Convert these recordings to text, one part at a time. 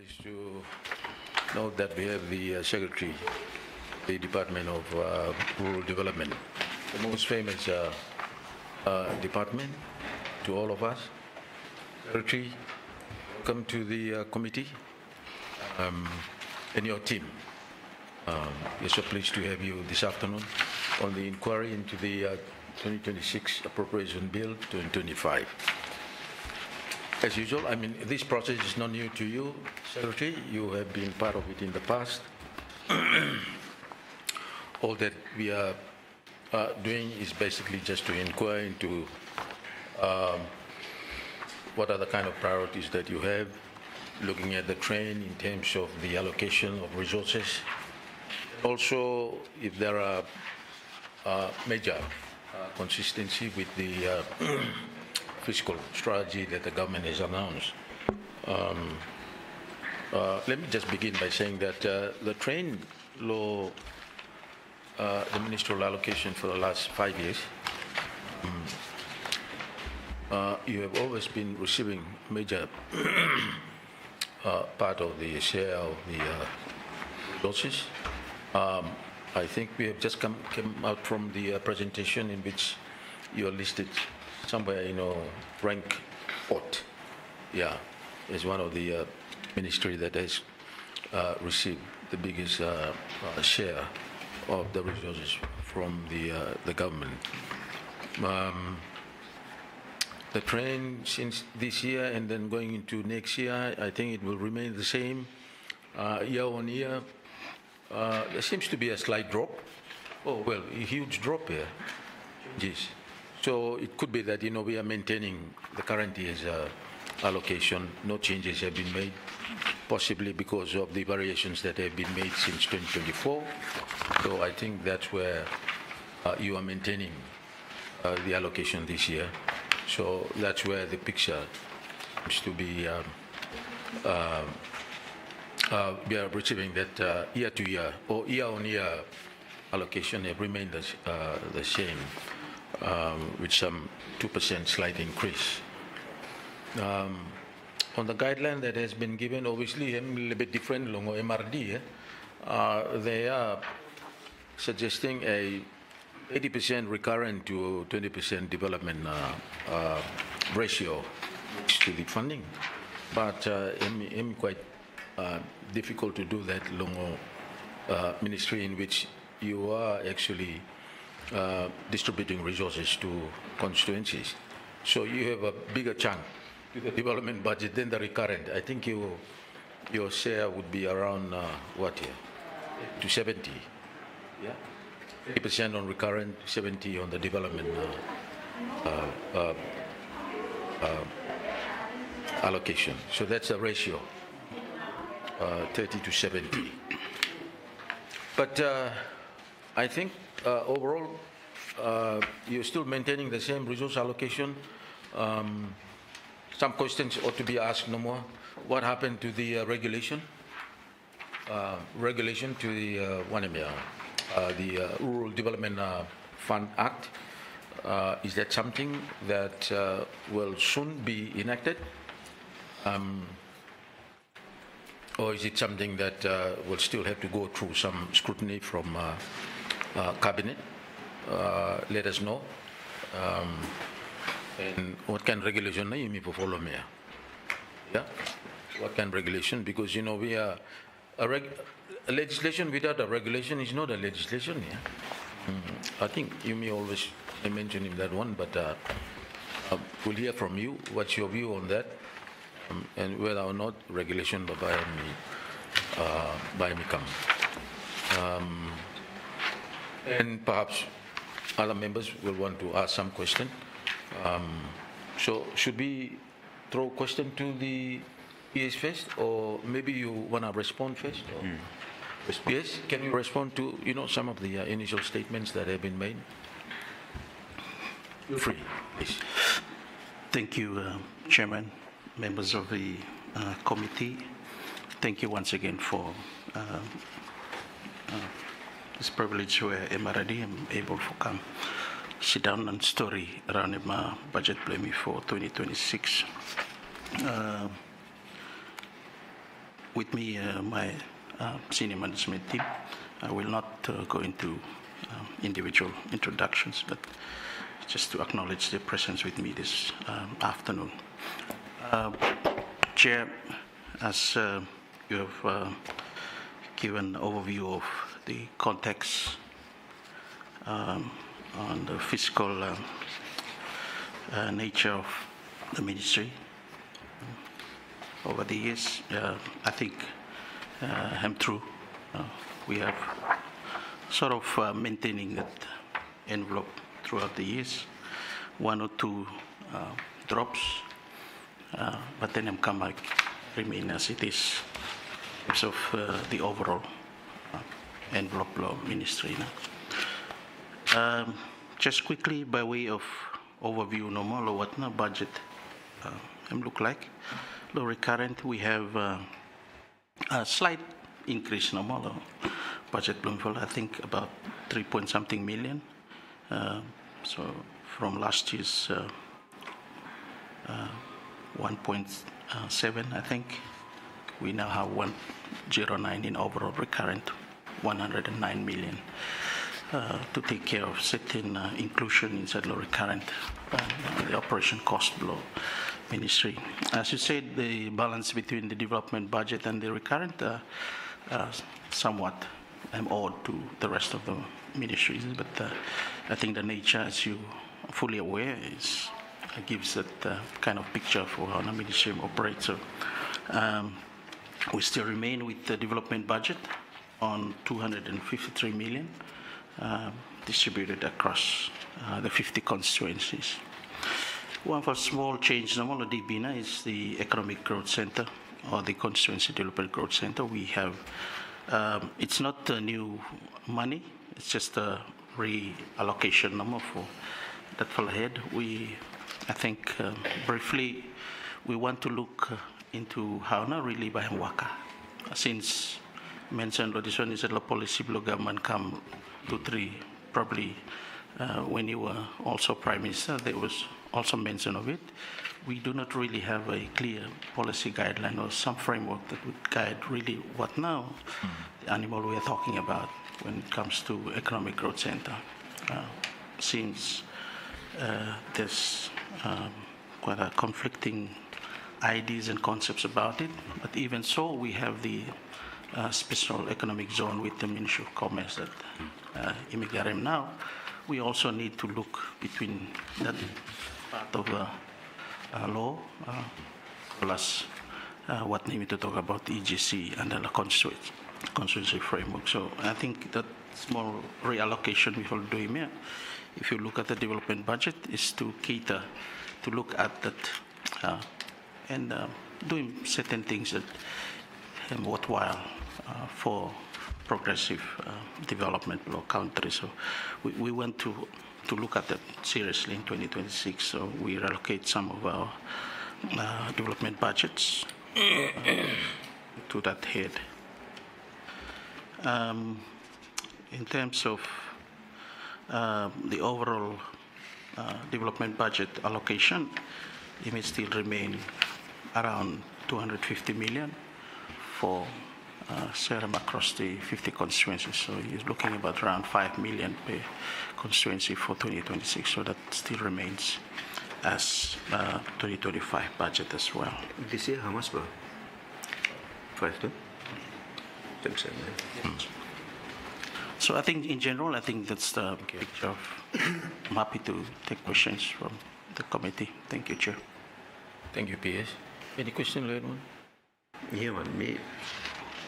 pleased to note that we have the Secretary, the Department of Rural Development, the most famous department to all of us. Secretary, welcome to the committee and your team. We're so pleased to have you this afternoon on the inquiry into the 2026 Appropriation Bill 2025. As usual, I mean, this process is not new to you, Secretary. You have been part of it in the past. All that we are doing is basically just to inquire into what are the kind of priorities that you have, looking at the trend in terms of the allocation of resources. Also, if there are major consistency with the fiscal strategy that the government has announced. Let me just begin by saying that the train law, the ministerial allocation for the last 5 years, you have always been receiving major part of the share of the resources. I think we have just came out from the presentation in which you are listed somewhere, rank 4th, as one of the ministry that has received the biggest share of the resources from the government. The trend since this year and then going into next year, I think it will remain the same year on year. There seems to be a slight drop. Oh, well, a huge drop here. Yes. So it could be that, we are maintaining the current year's allocation. No changes have been made, possibly because of the variations that have been made since 2024. So I think that's where you are maintaining the allocation this year. So that's where the picture seems to be. We are receiving that year to year or year on year allocation have remained the same, with some 2% slight increase. On the guideline that has been given, obviously a little bit different along MRD, they are suggesting a 80% recurrent to 20% development ratio to the funding, but I'm quite difficult to do that long ministry in which you are actually distributing resources to constituencies. So you have a bigger chunk to the development budget than the recurrent. I think your share would be around what here? To 70, yeah? 80% on recurrent, 70 on the development allocation. So that's a ratio. 30 to 70. But I think overall, you're still maintaining the same resource allocation. Some questions ought to be asked no more. What happened to the regulation? Regulation to the Rural Development Fund Act. Is that something that will soon be enacted? Or is it something that will still have to go through some scrutiny from Cabinet? Let us know. And what kind of regulation you may follow me? Yeah? What kind of regulation? Because, we are a legislation without a regulation is not a legislation. Yeah? I think you may always mention in that one, but we'll hear from you. What's your view on that? And whether or not regulation by me come. And perhaps other members will want to ask some question. So should we throw question to the PS first, or maybe you want to respond first? Or yes, can you respond to some of the initial statements that have been made? Feel free, please. Thank you, Chairman. Members of the committee, thank you once again for this privilege where MRD am able to come sit down and story around my budget plan for 2026. with me my senior management team. I will not go into individual introductions, but just to acknowledge their presence with me this afternoon. Chair, as you have given an overview of the context on the fiscal nature of the ministry over the years, I think I'm true. We have sort of maintaining that envelope throughout the years, 1 or 2 drops, but then MCAMAC remain as it is in terms of the overall envelope law ministry. Just quickly, by way of overview, normal or what now budget look like. Low recurrent, we have a slight increase normal budget Bloomfield, I think about 3-point-something million. So from last year's 1.7, I think, we now have 109 in overall recurrent, 109 million to take care of certain inclusion inside low recurrent, the operation cost below ministry. As you said, the balance between the development budget and the recurrent somewhat odd to the rest of the ministries, but I think the nature, as you are fully aware, gives that kind of picture for how the ministry operates. So we still remain with the development budget on 253 million distributed across the 50 constituencies. One for small change, normal DBNA is the Economic Growth Center or the Constituency Development Growth Center. We have, it's not new money, it's just a reallocation number for that fall ahead. I think briefly, we want to look into how not really by waka. Since mentioned this one is a policy below government come to 3, probably when you were also Prime Minister, there was also mention of it. We do not really have a clear policy guideline or some framework that would guide really what now the animal we are talking about when it comes to Economic Growth Center. Seems there's quite a conflicting ideas and concepts about it, but even so, we have the special economic zone with the Ministry of Commerce that Imigarem now. We also need to look between that part of law plus what we need to talk about EGC and the constituency framework. So I think that small reallocation we will do here, if you look at the development budget, is to cater to look at that and doing certain things that are worthwhile for progressive development of our country. So we want to look at that seriously in 2026. So we relocate some of our development budgets to that head. In terms of the overall development budget allocation, it may still remain around 250 million for serum across the 50 constituencies. So he's looking about around 5 million per constituency for 2026. So that still remains as 2025 budget as well. This year, how much, bro? 5 too? So I think in general, I think that's the picture. I'm happy to take questions from the committee. Thank you, Chair. Thank you, PS. Any question, Lord? Yeah, man, me.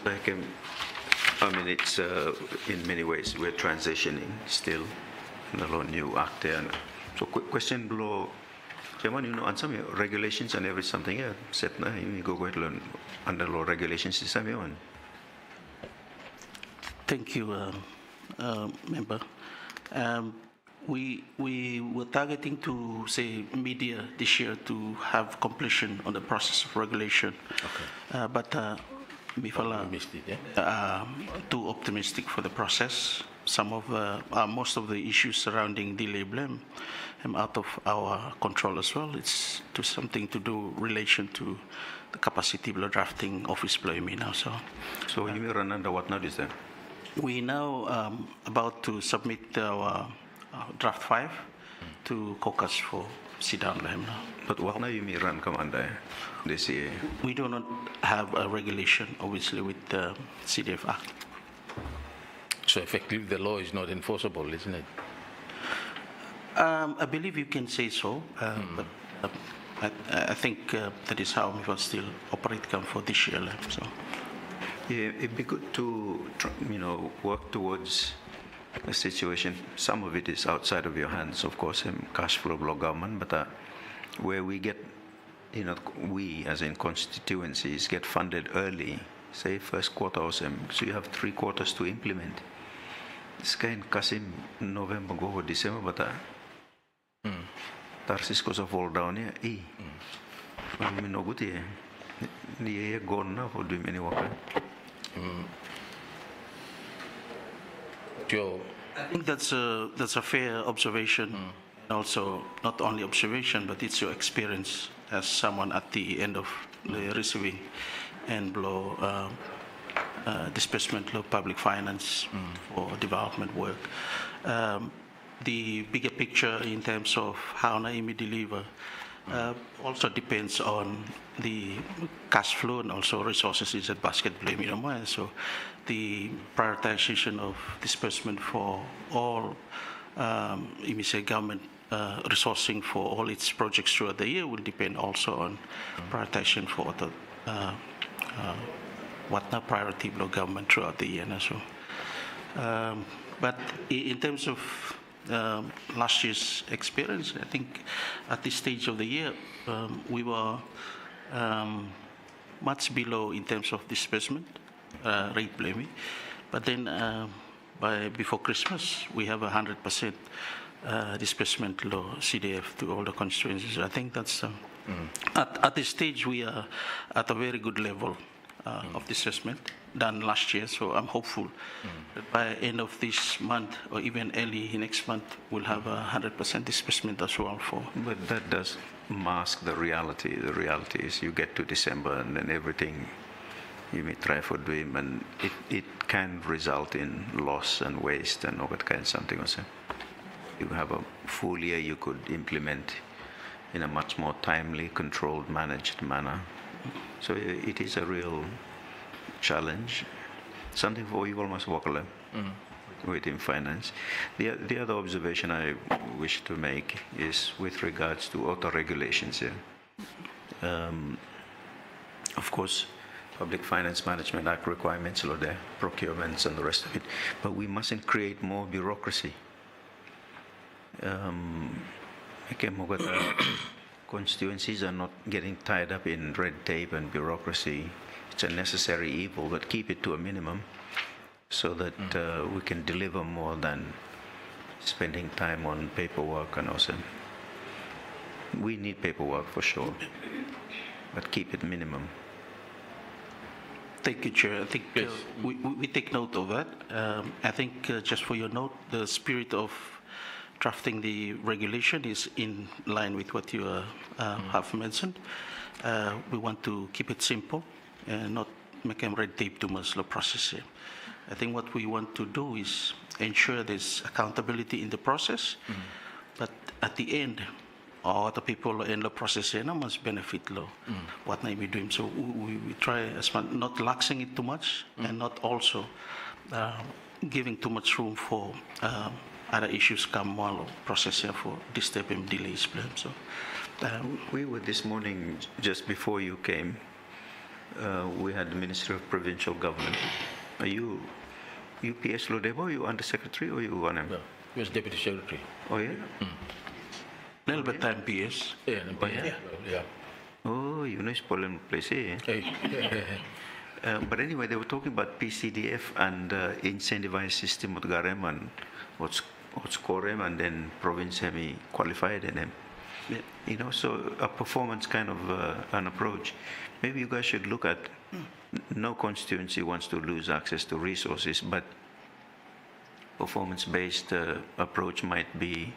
Like, I mean, it's in many ways we're transitioning still. A lot of new act there. So, quick question below, Chairman, you know, on some regulations and every something here, set now, you go to learn under law regulations this time on. Thank you, member. We were targeting to say mid-year this year to have completion on the process of regulation. Okay. But we feel too optimistic for the process. most of the issues surrounding delay blame out of our control as well. It's something to do relation to the capacity of drafting office blame now. So you may run under what notice then? we now about to submit our draft 5 to caucus for sit-down blame now. But what now you may run commander this year? We do not have a regulation, obviously, with the CDF Act. So effectively, the law is not enforceable, isn't it? I believe you can say so, but I think that is how we will still operate for this year. So. Yeah, it'd be good to, work towards a situation. Some of it is outside of your hands, of course, cash flow block government, but where we get, we as in constituencies get funded early, say first quarter or so you have 3 quarters to implement. This kind Kasim November go December, but Tarsis goes fall down here. I mean, no good here. The year gone now for doing any work. I think that's a fair observation, and also not only observation, but it's your experience as someone at the end of the receiving and below disbursement of public finance for development work. The bigger picture in terms of how Naimi deliver also depends on the cash flow and also resources is at basket blame. So the prioritization of disbursement for all government resourcing for all its projects throughout the year will depend also on prioritization for the what now priority below government throughout the year. So, but in terms of last year's experience, I think at this stage of the year we were much below in terms of disbursement rate blaming, but then before Christmas we have 100% disbursement law CDF to all the constituencies. I think that's at this stage we are at a very good level of disbursement done last year, so I'm hopeful that by end of this month or even early next month we'll have 100% disbursement as well for. But that does mask the reality. The reality is you get to December and then everything you may try for doing, and it can result in loss and waste and all that kind of something also. You have a full year you could implement in a much more timely, controlled, managed manner. So it is a real challenge, something for you almost walk alone within finance. The other observation I wish to make is with regards to auto regulations here. Of course, Public Finance Management Act requirements are there, procurements and the rest of it, but we mustn't create more bureaucracy. Constituencies are not getting tied up in red tape and bureaucracy. It's a necessary evil, but keep it to a minimum so that we can deliver more than spending time on paperwork and also. We need paperwork for sure, but keep it minimum. Thank you, Chair. I think we take note of that. I think just for your note, the spirit of drafting the regulation is in line with what you have mentioned. We want to keep it simple and not make them red tape too much the process here. I think what we want to do is ensure there's accountability in the process, but at the end, all the people in the process must benefit what may be doing. So we try as much, not laxing it too much and not also giving too much room for other issues come while processing for disturbing delays. So we were this morning, just before you came, we had the Ministry of Provincial Government. Are you UPS Lodebo? Are you Undersecretary or you one? No, he was Deputy Secretary. Oh yeah? A little bit time PS. Yeah. Oh, you know it's Poland place, eh? But anyway, they were talking about PCDF and incentivized system of Garem and what's Corem and then province semi qualified in them. Yeah. So a performance kind of an approach. Maybe you guys should look at no constituency wants to lose access to resources, but performance-based approach might be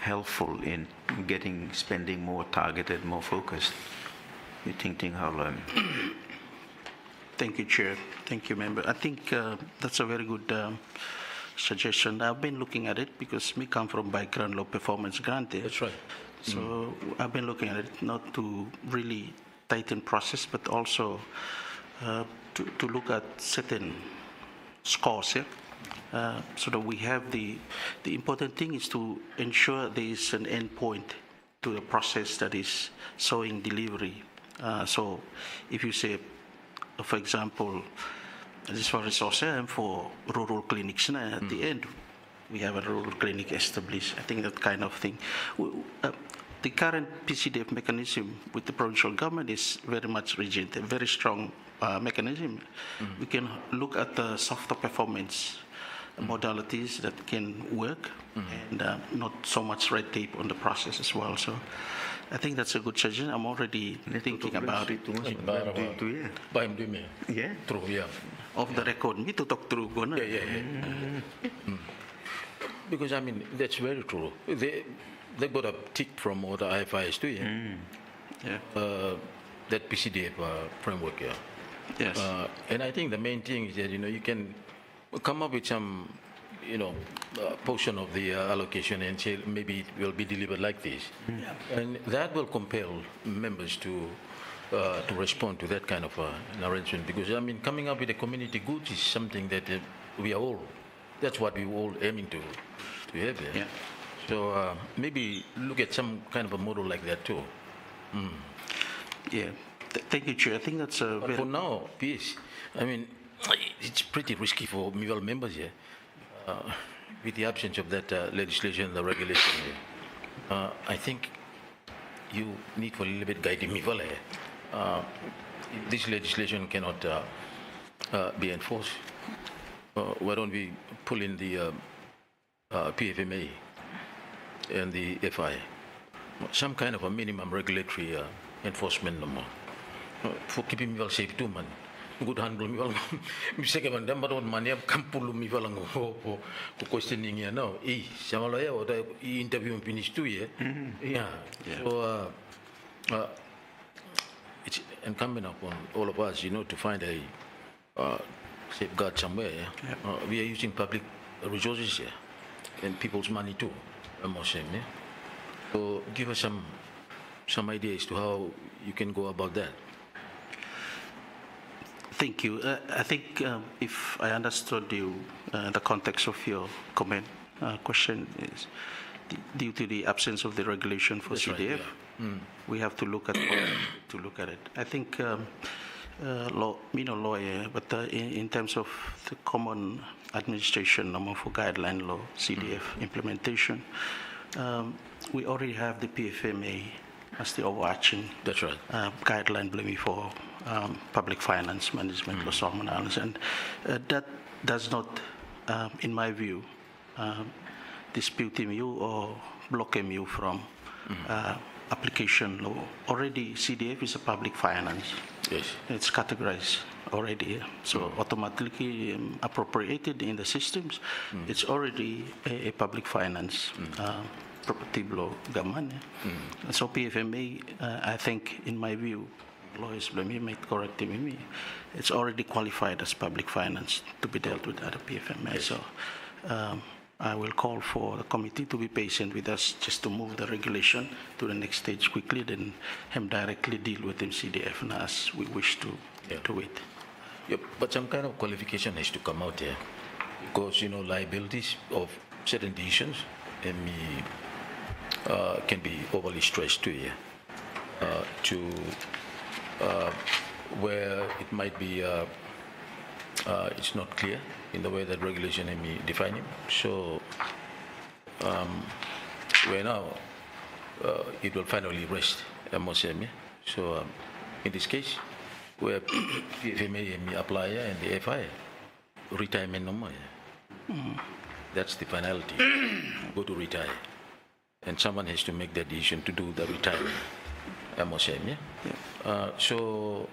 helpful in getting spending more targeted, more focused. You think how long? Thank you, Chair. Thank you, Member. I think that's a very good suggestion. I've been looking at it because we come from background low performance granted. That's right. So I've been looking at it not to really tighten process, but also to look at certain scores, so that we have the important thing is to ensure there is an end point to the process that is showing delivery. So if you say, for example, this for resources and for rural clinics, and at the end we have a rural clinic established. I think that kind of thing. The current PCDF mechanism with the provincial government is very much rigid, a very strong mechanism. We can look at the softer performance modalities that can work, and not so much red tape on the process as well. So I think that's a good suggestion. I'm already thinking about it. Yeah. True, yeah. Off the record, me to talk through. Because, I mean, that's very true. They got a tick from all the IFIs too, Yeah. That PCDF framework, yeah. Yes. And I think the main thing is that, you can come up with some, portion of the allocation and say maybe it will be delivered like this. And that will compel members to respond to that kind of an arrangement. Because, I mean, coming up with a community good is something that that's what we're all aiming to have there. Yeah. So maybe look at some kind of a model like that too. Yeah. Thank you, Chair. I think that's a But for now, PS, I mean, it's pretty risky for MIVAL members here, with the absence of that legislation, the regulation here. I think you need for a little bit guiding MIVAL here. This legislation cannot be enforced. Why don't we pull in the PFMA and the FI, some kind of a minimum regulatory enforcement number for keeping MIVAL safe too, man. Good handle MIVAL. Misake man dam baron man ya kampulu MIVAL ngo questioning ya no. Sama lo ya oda interview finish too yeah. Yeah. So it's incumbent upon all of us, to find a safeguard somewhere. Yeah? We are using public resources here and people's money too. Yeah? So give us some idea as to how you can go about that. Thank you. I think if I understood you, the context of your comment, question is due to the absence of the regulation for That's CDF, right, yeah. we have to look at it. I think lawyer, but in terms of the common administration number for guideline law, CDF implementation, we already have the PFMA as the overarching That's right. guideline blaming for public finance management law analysis, and that does not, in my view, dispute MU or block MU from application law. Already CDF is a public finance. Yes. It's categorized already, so automatically appropriated in the systems. It's already a public finance property law government. So PFMA, I think, in my view, lawyers might correct me, it's already qualified as public finance to be dealt with at a PFMA. Yes. So I will call for the committee to be patient with us just to move the regulation to the next stage quickly, then him directly deal with MCDF as we wish to do it. Yep, but some kind of qualification has to come out here, because liabilities of certain decisions can be overly stressed too here, to where it might be it's not clear in the way that regulation may define it. So where now it will finally rest, I must say. So in this case, where PFMA may apply and the FI retirement number, that's the finality. Go to retire, and someone has to make that decision to do the retirement. I must say, so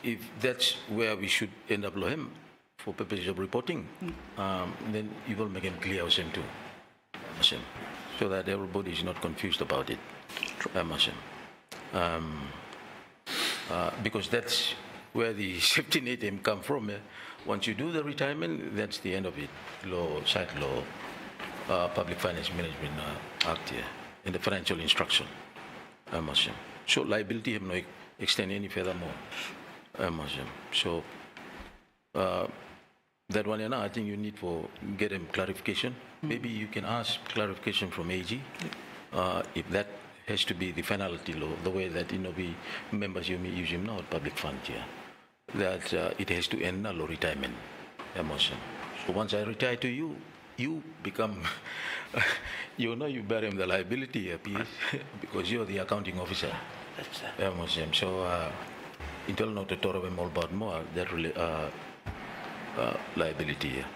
if that's where we should end up, for purposes of reporting, then you will make them clear too, so that everybody is not confused about it. Because that's where the safety net come from. Once you do the retirement, that's the end of it. Side law, Public Finance Management Act here, and the financial instruction. So liability have not extend any furthermore. So that one, I think you need to get them clarification. Maybe you can ask clarification from AG if that has to be the finality law, the way that we members you use him now public fund here, that it has to end now retirement. So once I retire to you, you become, you bear him the liability here, because you're the accounting officer. So until not to talk about more that really liability here.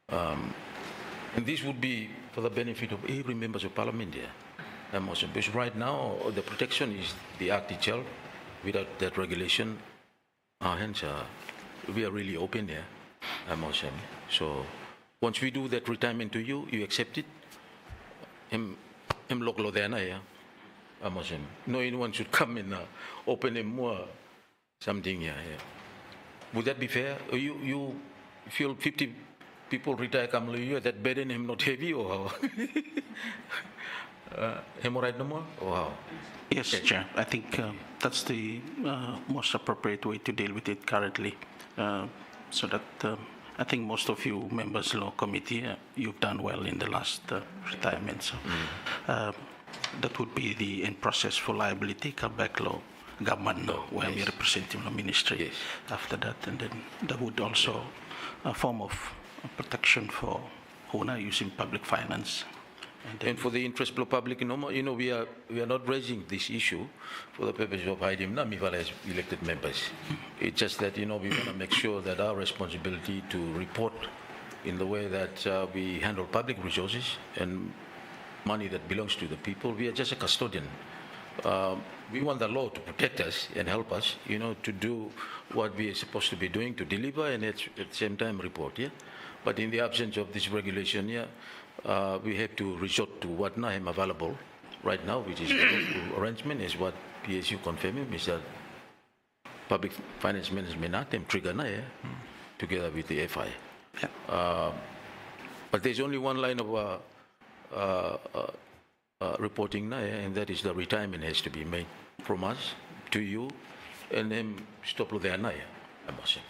And this would be for the benefit of every member of parliament here. Because right now, the protection is the act itself. Without that regulation, hence, we are really open here. So once we do that retirement to you, you accept it. No anyone should come and open him more something here. Would that be fair? You feel 50 people retire come to you, that burden him not heavy or how? Hemorrhoid no more? Wow. Yes, okay. Chair. I think that's the most appropriate way to deal with it currently. So that I think most of you members law committee, you've done well in the last retirement. So that would be the end process for liability, come back law, government law, where we represent the ministry after that. And then that would also a form of protection for owner using public finance. And for the interest of public, we are not raising this issue for the purpose of hiding Namifala as elected members. It's just that, we want to make sure that our responsibility to report in the way that we handle public resources and money that belongs to the people. We are just a custodian. We want the law to protect us and help us, to do what we are supposed to be doing, to deliver and at the same time report, But in the absence of this regulation, we have to resort to what now is available right now, which is the arrangement, is what PSU confirming, is that Public Finance Management Act trigger now, together with the FI. But there's only one line of reporting now, and that is the retirement has to be made from us to you, and then stop there now, I must say.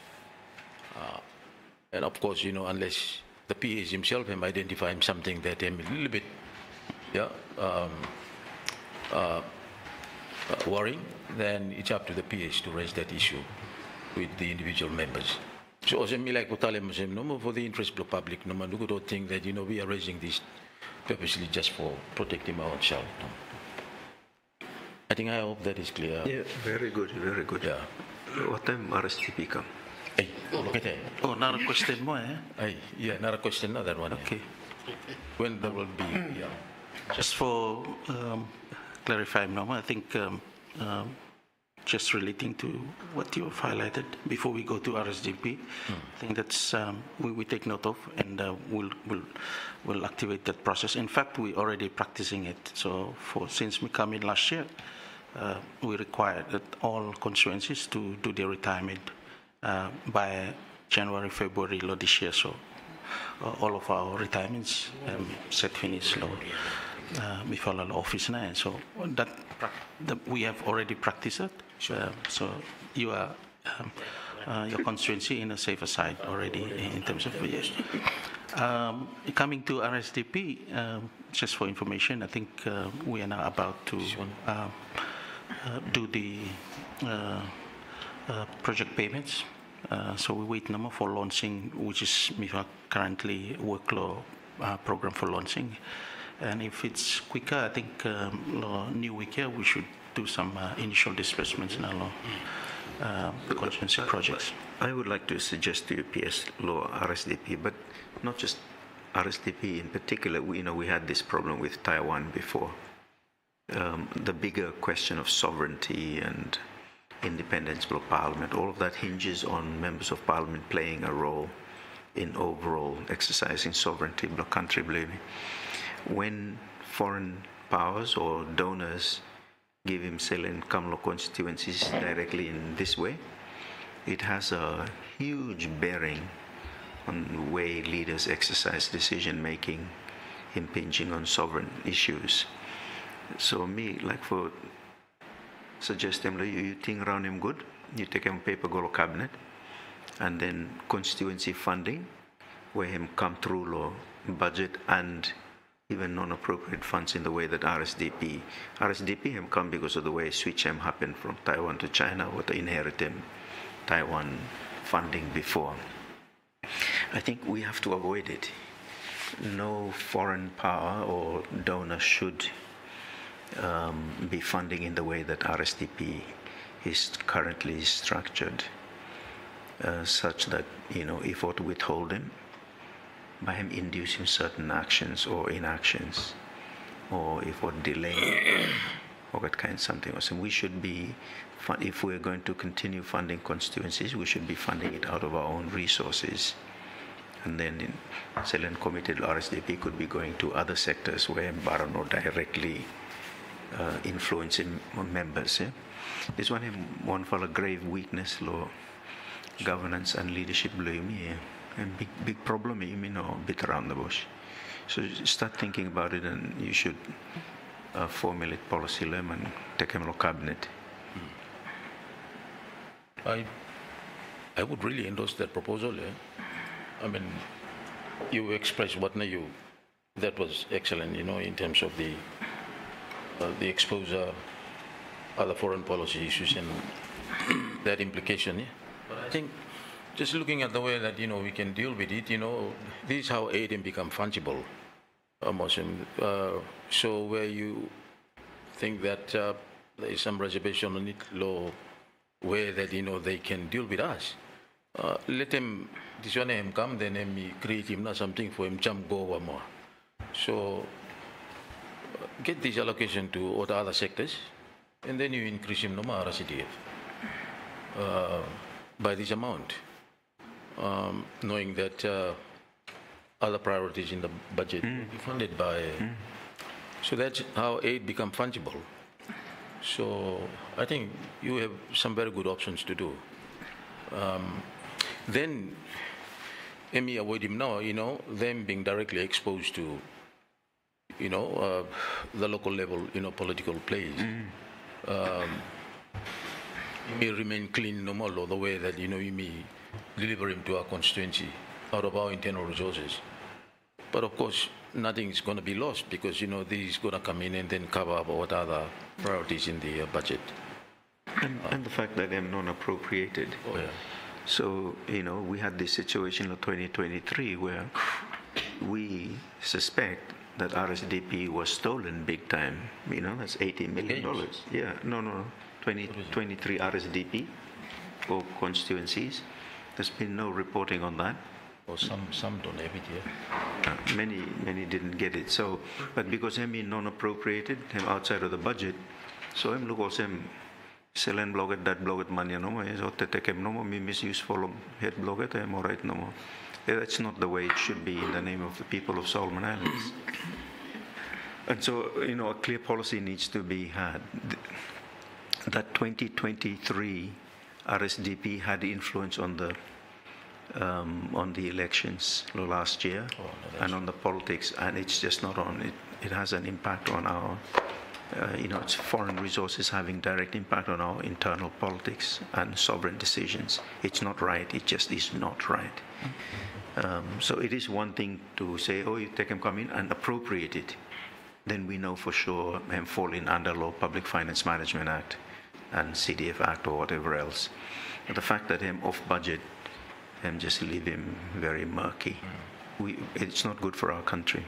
And of course, unless the PAs himself have identified something that him a little bit, worrying, then it's up to the PAs to raise that issue with the individual members. So, also, me like for the interest of the public, no man don't think that we are raising this purposely just for protecting our own self. I hope that is clear. Yeah, very good, very good. Yeah. What time RSTP come? Hey, look at that. Oh, another question more, Hey, another question, that one. Okay. When there will be, Just for clarifying, I think just relating to what you have highlighted before we go to RSDP, I think that's we take note of, and we'll activate that process. In fact, we're already practicing it. So since we come in last year, we required that all constituencies to do their retirement by January, February this year. So all of our retirements set finish before our office now. So that we have already practiced it. So you are your constituency in a safer side already in terms of years. Coming to RSDP, just for information, I think we are now about to do the project payments. So we wait now for launching, which is currently workload program for launching. And if it's quicker, I think new week here we should do some initial disbursements in our constituency projects. I would like to suggest to you PS law RSDP, but not just RSDP in particular. We had this problem with Taiwan before. The bigger question of sovereignty and independence of parliament, all of that hinges on members of parliament playing a role in overall exercising sovereignty bloc country, believe me. When foreign powers or donors give him Selen Kamlo constituencies directly in this way, it has a huge bearing on the way leaders exercise decision making, impinging on sovereign issues. So me, like for suggest them, you think around him good, you take him paper go to cabinet, and then constituency funding, where him come through law, budget and even non-appropriate funds in the way that RSDP him come because of the way switch him happened from Taiwan to China, or to inherit him Taiwan funding before. I think we have to avoid it. No foreign power or donor should be funding in the way that RSDP is currently structured, such that, if or to withhold him, by him inducing certain actions or inactions, or if or delay or that kind of something. So we should be, if we're going to continue funding constituencies, we should be funding it out of our own resources. And then in Selen committed RSDP could be going to other sectors where Barano directly influencing members. Yeah? This one for a grave weakness, law, governance and leadership, blame me. And big problem, bit around the bush. So start thinking about it, and you should formulate policy and take him to cabinet. I would really endorse that proposal. I mean, you expressed what that was excellent, in terms of the exposure, other foreign policy issues and that implication. Yeah? But I think just looking at the way that, we can deal with it, this is how aid can become fungible. So where you think that there is some reservation on it, law, where that, they can deal with us. Let him, this one him come, then him create him something for him jump go or more. So get this allocation to all the other sectors, and then you increase him no more RCDF by this amount, knowing that other priorities in the budget will be funded by. So that's how aid become fungible. So I think you have some very good options to do. Then, Emi avoid him now, them being directly exposed to, the local level, political plays. He may remain clean no more, the way that, you may deliver him to our constituency out of our internal resources. But of course, nothing is going to be lost because, this is going to come in and then cover up what other priorities in the budget. And the fact that they're non-appropriated. Oh, yeah. So, we had this situation in 2023 where we suspect that RSDP was stolen big time. That's $80 million. Games. Yeah, no. 2023 RSDP for constituencies. There's been no reporting on that. Or some don't have it yet. Many didn't get it. So, but because him non-appropriated, him outside of the budget, so him look also him Selen bloget that bloget money no more. So te take him no more. Me misuse follow head bloget him all right no more. That's not the way it should be in the name of the people of Solomon Islands. And so, a clear policy needs to be had. That 2023 RSDP had influence on the elections last year and on the politics, and it's just not on it. It has an impact on our, it's foreign resources having direct impact on our internal politics and sovereign decisions. It's not right. It just is not right. So it is one thing to say, you take him come in and appropriate it. Then we know for sure him fall in under Law Public Finance Management Act and CDF Act or whatever else. But the fact that him off budget, him just leave him very murky. It's not good for our country.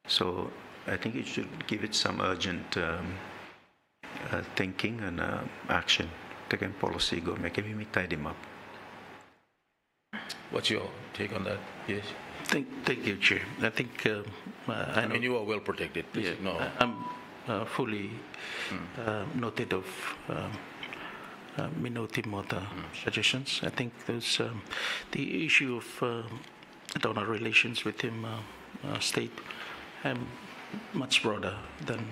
So I think you should give it some urgent thinking and action. Take a policy, go make him tie him up. What's your take on that? Yes. Thank you, Chair. I think I mean you are well protected. Yeah, no. I'm fully noted of Minoti Mota suggestions. I think there's the issue of donor relations with him state much broader than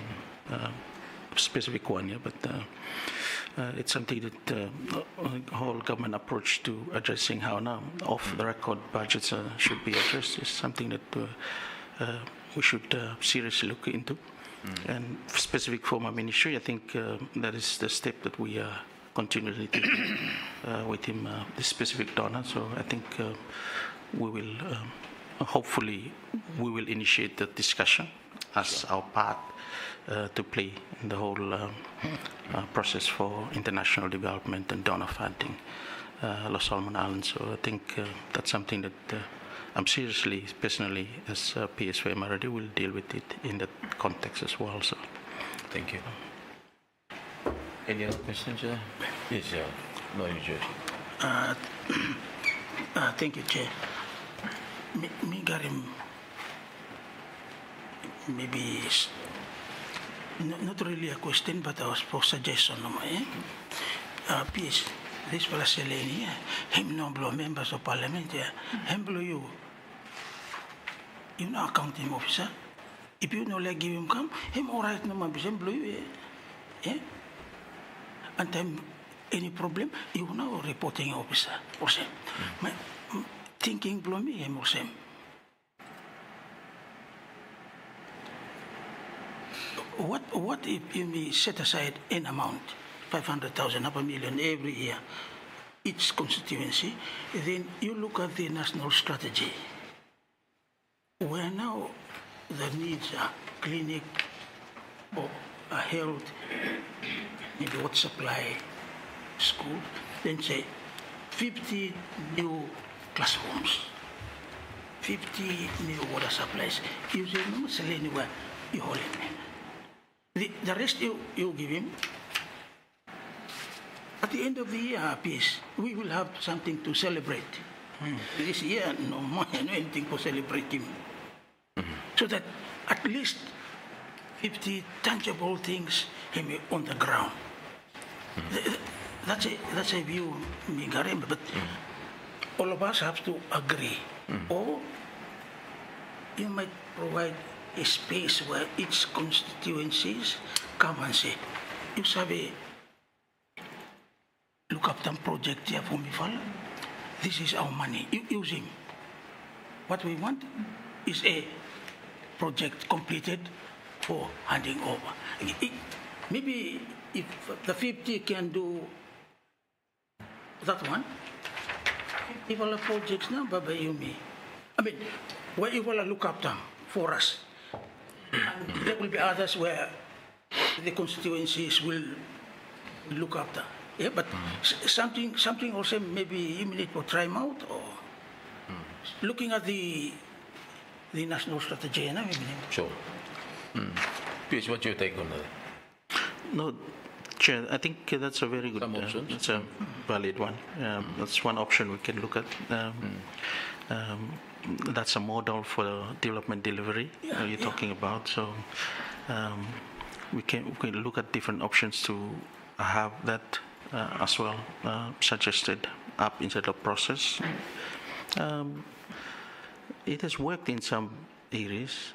specific one, yeah, but it's something that the whole government approach to addressing how now off-the-record budgets should be addressed is something that we should seriously look into. And specific for my ministry, I think that is the step that we are continually taking with him, the specific donor. So I think we will, hopefully, we will initiate the discussion as our part to play in the whole process for international development and donor funding, Los Solomon Islands. So I think that's something that I'm seriously, personally, as PSV MRD, will deal with it in that context as well. So, thank you. Any other questions? Yes, no, you George. Thank you, Chair. Me got him maybe not really a question, but I was for suggestion. Please, this fella Seleni, him no blow members of parliament, him blow you know accounting officer. If you no like give him come, him all right no man him blow you, and time any problem, you know reporting officer or same. Thinking blow me him or same. What if you may set aside an amount, 500,000, half a million every year, each constituency, then you look at the national strategy, where now the needs are clinic or a health, maybe water supply, school, then say 50 new classrooms, 50 new water supplies. You say, no, sell anywhere, you hold it. The rest you give him. At the end of the year, peace, we will have something to celebrate. This year, no more, no anything for celebrating. So that at least 50 tangible things him on the ground. That's a view, Migarem, but all of us have to agree. Or you might provide a space where each constituencies come and say, you sabi, look up some project here for me, fella. This is our money. You use him. What we want is a project completed for handing over. Maybe if the 50 can do that one, if all the projects now, Baba Yumi. I mean, where you will look up them for us. And there will be others where the constituencies will look after. Yeah, but something also maybe imminent for try them out or looking at the national strategy. Sure. Piers, what's your take on that? no, Chair, I think that's a very good, that's a valid one. That's one option we can look at. That's a model for development delivery you're talking about. So we can look at different options to have that as well suggested up inside the process. It has worked in some areas.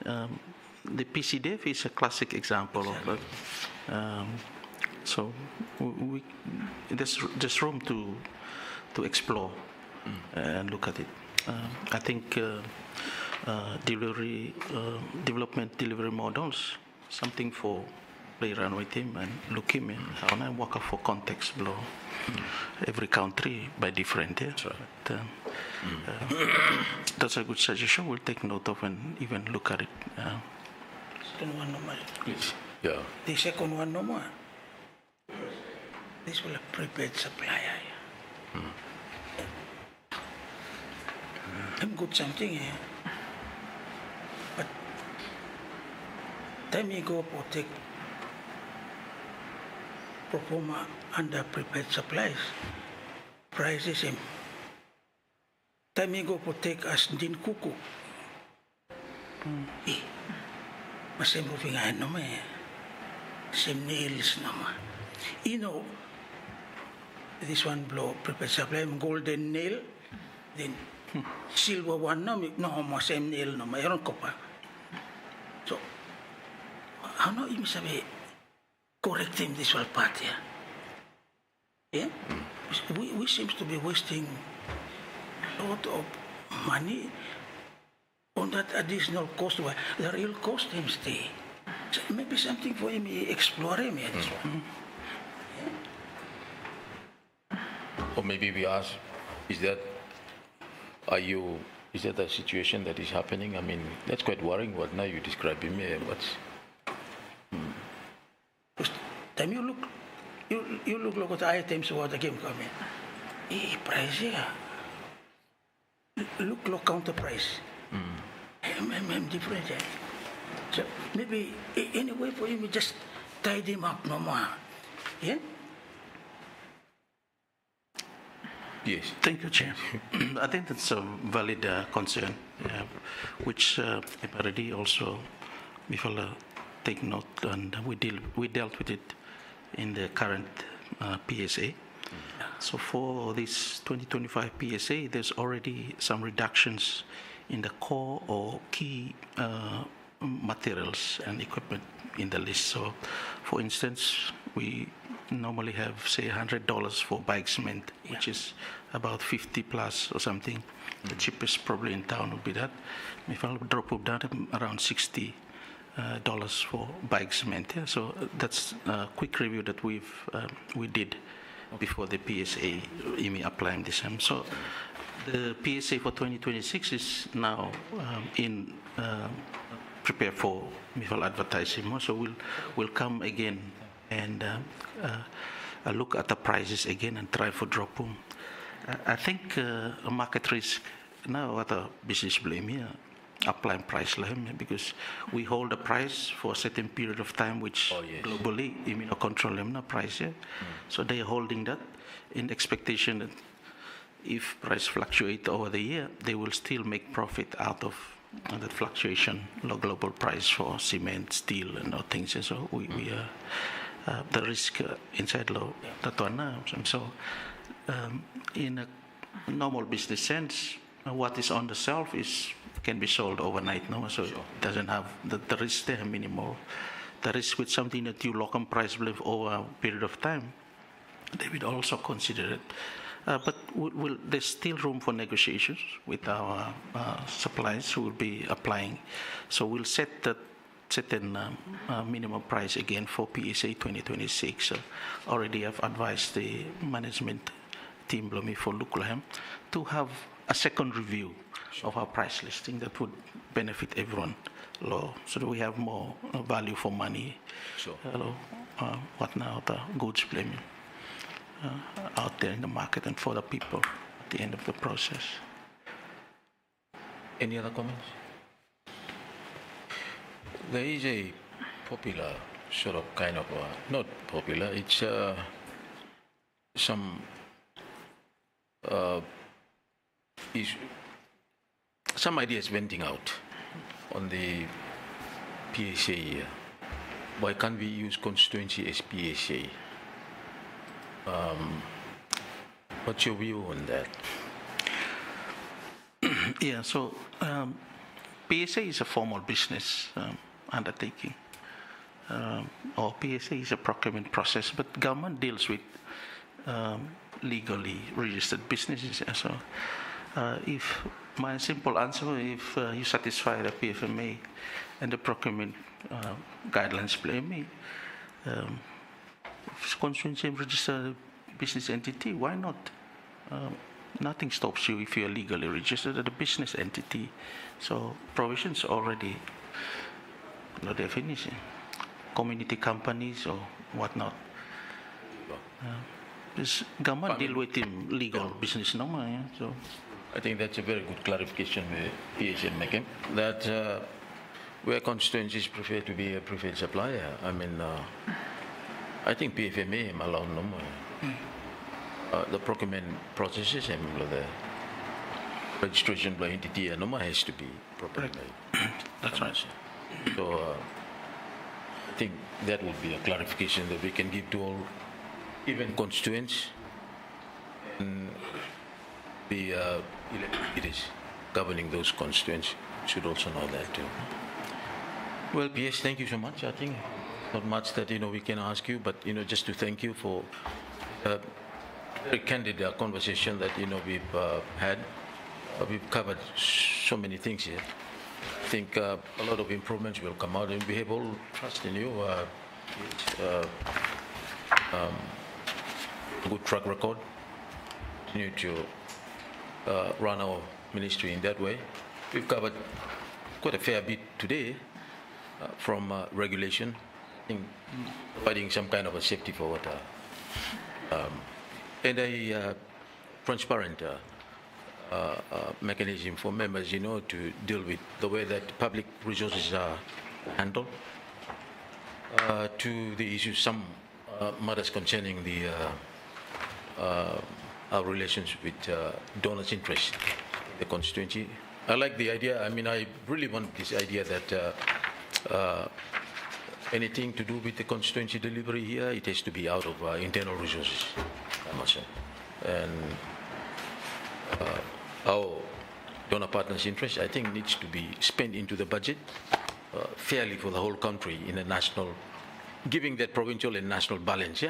The PCDF is a classic example of that. So there's room to explore and look at it. I think development delivery models, something for play around with him and look him in how I work for context below. Every country by different. Yeah? But, that's a good suggestion. We'll take note of and even look at it. Second one, no more. Please. Yeah. The second one, no more. This will have prepared supplier. I'm good something here. But time you go for take performer under prepared supplies, price is him. Time you go for take as din kuku. Masih moving on no man. Same nails no man. You know, this one blow prepared supply golden nail, then silver one no mo same nail no mayroon ko pa. So ano ibig sabi correcting this whole part here? Yeah? We seems to be wasting a lot of money on that additional cost where the real cost him stay. So maybe something for him explore him at this one. Or maybe we ask, is that a situation that is happening? I mean, that's quite worrying what now you're describing me. What's Time you look at the items what the game coming. Price here. Look counter price. Different. Yeah. So maybe any way for him just tie them up no more. Yeah? yes? Thank you, Chair. I think that's a valid concern, which already also we will take note, and we dealt with it in the current PSA. So for this 2025 PSA, there's already some reductions in the core or key materials and equipment in the list. So, for instance, we normally have, say, $100 for bike cement, which is about 50 plus or something. The cheapest probably in town would be that. If I'll drop it down around $60 for bike cement. Yeah? So that's a quick review that we did before the PSA IMI applying this time. So the PSA for 2026 is now in prepare for mifal advertising. So we'll come again and look at the prices again and try for drop them. I think a market risk now at a business blame here applying price limit because we hold a price for a certain period of time which globally control them no price so they are holding that in expectation that if price fluctuate over the year they will still make profit out of that fluctuation global price for cement, steel and other things. And so we the risk inside law that one so in a normal business sense what is on the shelf can be sold overnight, no? So it doesn't have the risk there minimal. The risk with something that you lock on price over a period of time, they would also consider it. But there's still room for negotiations with our suppliers who will be applying. So we'll set that certain minimum price again for PSA 2026. So already I've advised the management team for Lukulahem to have a second review of our price listing that would benefit everyone so that we have more value for money. What now the goods blame out there in the market and for the people at the end of the process. Any other comments? There is a popular sort of kind of not popular. It's some some ideas venting out on the PSA here. Why can't we use constituency as PSA? What's your view on that? Yeah, so PSA is a formal business undertaking, or PSA is a procurement process, but government deals with legally registered businesses. So if my simple answer, if you satisfy the PFMA and the procurement guidelines blame me, if constituency registered business entity, why not? Nothing stops you if you're legally registered as a business entity. So provisions already, no definition. Community companies or whatnot. This government deal with him legal business normal. Yeah? So I think that's a very good clarification the PSA making, that where constituencies prefer to be a preferred supplier, I mean, I think PFMA alone no more. The procurement processes and the registration by entity has to be properly made. That's right. So I think that would be a clarification that we can give to all, even constituents, and the it is governing those constituents should also know that too. Well, PS, thank you so much. I think not much that we can ask you, but just to thank you for very candid conversation that we've had. We've covered so many things here. I think a lot of improvements will come out, and we have all trust in you. Good track record. Continue to run our ministry in that way. We've covered quite a fair bit today from regulation, I think providing some kind of a safety for water, and a transparent mechanism for members, to deal with the way that public resources are handled, to the issues, some matters concerning our relations with donors' interests in the constituency. I like the idea. I mean, I really want this idea that anything to do with the constituency delivery here, it has to be out of internal resources, I must say. And our donor partners' interest, I think, needs to be spent into the budget fairly for the whole country in a national, giving that provincial and national balance,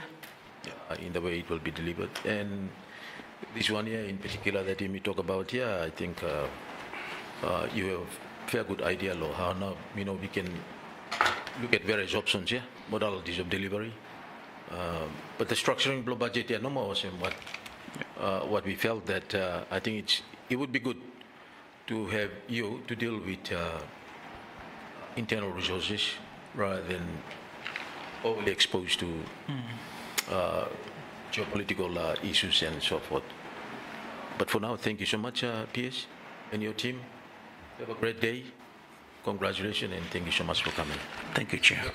in the way it will be delivered. And this one here in particular that you may talk about here, I think you have a fair good idea of how now, we can look at various options here, modalities of delivery. But the structuring blow budget here, no more was what we felt that I think it would be good to have you to deal with internal resources rather than overly exposed to geopolitical issues and so forth. But for now, thank you so much, PS, and your team. Have a great day. Congratulations, and thank you so much for coming. Thank you, Chair.